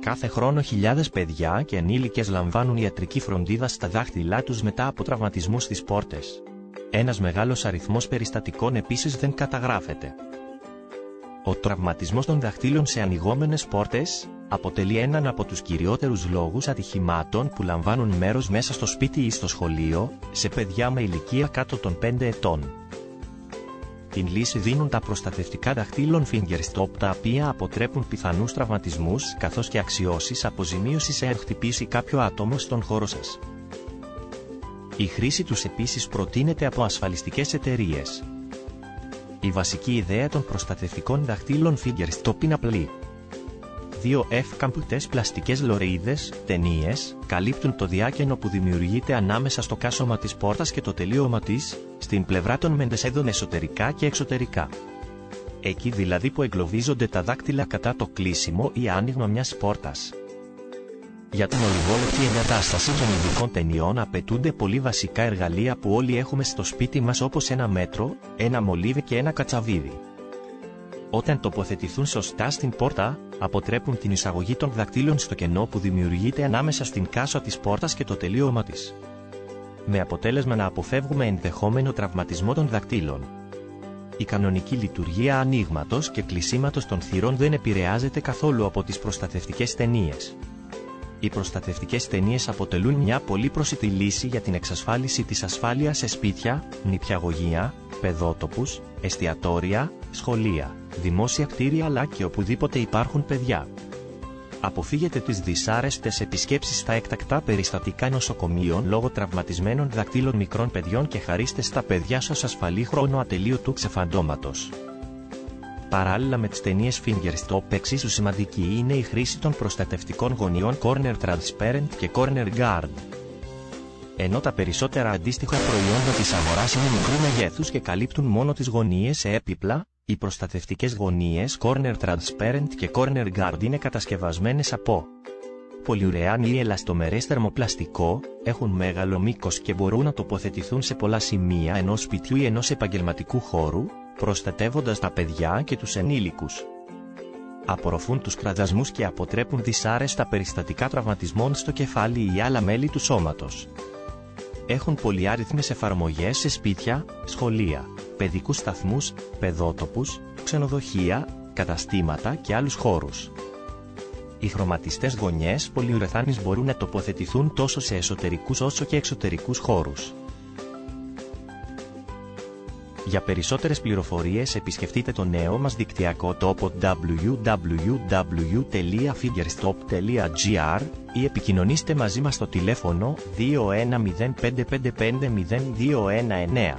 Κάθε χρόνο χιλιάδες παιδιά και ενήλικες λαμβάνουν ιατρική φροντίδα στα δάχτυλά τους μετά από τραυματισμούς στις πόρτες. Ένας μεγάλος αριθμός περιστατικών επίσης δεν καταγράφεται. Ο τραυματισμός των δαχτύλων σε ανοιγόμενες πόρτες αποτελεί έναν από τους κυριότερους λόγους ατυχημάτων που λαμβάνουν μέρος μέσα στο σπίτι ή στο σχολείο, σε παιδιά με ηλικία κάτω των 5 ετών. Την λύση δίνουν τα προστατευτικά δαχτύλων fingerstop, τα οποία αποτρέπουν πιθανούς τραυματισμούς καθώς και αξιώσεις αποζημίωσης εάν χτυπήσει κάποιο άτομο στον χώρο σας. Η χρήση τους επίσης προτείνεται από ασφαλιστικές εταιρείες. Η βασική ιδέα των προστατευτικών δαχτύλων fingerstop είναι απλή. 2 ευκαμπτές πλαστικές λωρίδες, ταινίες, καλύπτουν το διάκαινο που δημιουργείται ανάμεσα στο κάσωμα της πόρτας και το τελείωμα της, στην πλευρά των μεντεσέδων εσωτερικά και εξωτερικά. Εκεί δηλαδή που εγκλωβίζονται τα δάκτυλα κατά το κλείσιμο ή άνοιγμα μιας πόρτας. Για την ολιγόλεπτη εγκατάσταση των ειδικών ταινιών απαιτούνται πολύ βασικά εργαλεία που όλοι έχουμε στο σπίτι μας, όπως ένα μέτρο, ένα μολύβι και ένα κατσαβίδι. Όταν τοποθετηθούν σωστά στην πόρτα, αποτρέπουν την εισαγωγή των δακτύλων στο κενό που δημιουργείται ανάμεσα στην κάσο της πόρτας και το τελείωμα της, με αποτέλεσμα να αποφεύγουμε ενδεχόμενο τραυματισμό των δακτύλων. Η κανονική λειτουργία ανοίγματος και κλεισίματος των θυρών δεν επηρεάζεται καθόλου από τις προστατευτικές ταινίες. Οι προστατευτικές ταινίες αποτελούν μια πολύ προσιτή λύση για την εξασφάλιση της ασφάλειας σε σπίτια, νηπιαγωγεία, παιδότοπους, εστιατόρια, σχολεία, δημόσια κτίρια αλλά και οπουδήποτε υπάρχουν παιδιά. Αποφύγετε τις δυσάρεστες επισκέψεις στα έκτακτα περιστατικά νοσοκομείων λόγω τραυματισμένων δακτύλων μικρών παιδιών και χαρίστε στα παιδιά σας ασφαλή χρόνο ατελείωτου ξεφαντώματος. Παράλληλα με τις ταινίες fingerstop, εξίσου σημαντική είναι η χρήση των προστατευτικών γωνιών corner transparent και corner guard. Ενώ τα περισσότερα αντίστοιχα προϊόντα της αγοράς είναι μικρού μεγέθους και καλύπτουν μόνο τις γωνίες σε έπιπλα, οι προστατευτικές γωνίες corner transparent και corner guard είναι κατασκευασμένες από πολυουρεάν ή ελαστομερές θερμοπλαστικό, έχουν μέγαλο μήκος και μπορούν να τοποθετηθούν σε πολλά σημεία ενός σπιτιού ή ενός επαγγελματικού χώρου, προστατεύοντας τα παιδιά και τους ενήλικους. Απορροφούν τους κραδασμούς και αποτρέπουν δυσάρεστα περιστατικά τραυματισμών στο κεφάλι ή άλλα μέλη του σώματος. Έχουν πολυάριθμες εφαρμογές σε σπίτια, σχολεία, παιδικούς σταθμούς, παιδότοπους, ξενοδοχεία, καταστήματα και άλλους χώρους. Οι χρωματιστές γωνιές πολυουρεθάνης μπορούν να τοποθετηθούν τόσο σε εσωτερικούς όσο και εξωτερικούς χώρους. Για περισσότερες πληροφορίες επισκεφτείτε το νέο μας δικτυακό τόπο www.fingerstop.gr ή επικοινωνήστε μαζί μας στο τηλέφωνο 2105550219.